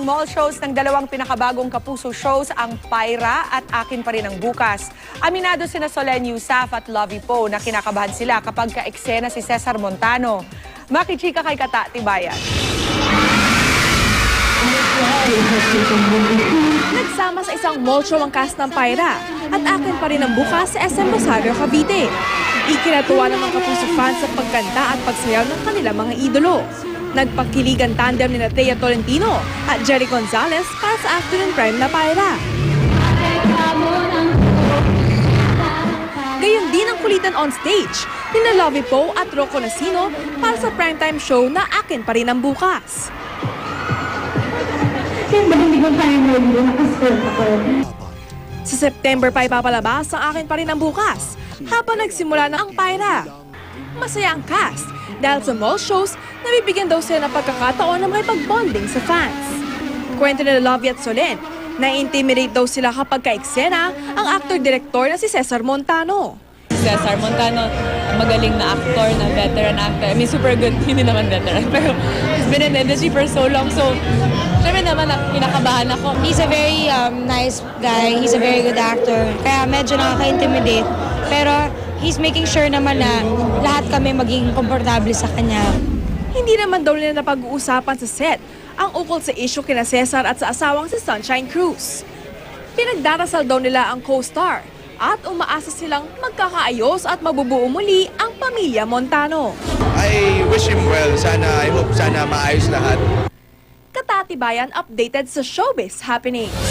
ang mall shows ng dalawang pinakabagong Kapuso shows, ang Pyra at Akin Pa Rin Ang Bukas. Aminado sina Solen Yusaf at Lovie Poe na kinakabahan sila kapag ka-eksena si Cesar Montano. Makichika kay Kata Tibayan. Nagsama sa isang mall show ang cast ng Pyra at Akin Pa Rin Ang Bukas sa SM Rosario, Cavite. Ikinatuwa ng mga Kapuso fans sa pagkanta at pagsayaw ng kanilang mga idolo. Nagpakiligan tandem ni Thea Tolentino at Jerry Gonzalez para sa afternoon prime na Pyra. Gayon din ang kulitan on stage ni Lovie Poe at Rocco Nacino para sa primetime show na Akin Pa Rin Ang Bukas. Sa September pa ipapalabas ang Akin Pa Rin Ang Bukas habang nagsimula na ang Pyra. Masaya ang cast dahil sa mall shows, nabibigyan daw sila ng pagkakataon na may pag-bonding sa fans. Kwento nila Lovie at Solen, na-intimidate daw sila kapag ka-eksena ang actor-director na si Cesar Montano. Cesar Montano, magaling na actor, na veteran actor. I mean, super good, hindi naman veteran, pero he's been in the industry for so long, so syempre naman kinakabahan ako. He's a very nice guy, he's a very good actor, kaya medyo nakaka-intimidate. Pero he's making sure naman na lahat kami maging komportable sa kanya. Hindi naman daw nila napag-uusapan sa set ang ukol sa issue kina Cesar at sa asawang si Sunshine Cruz. Pinagdarasal daw nila ang co-star at umaasa silang magkakaayos at mabubuo muli ang pamilya Montano. I wish him well. I hope sana maayos lahat. Kata Tibayan updated sa Showbiz Happenings.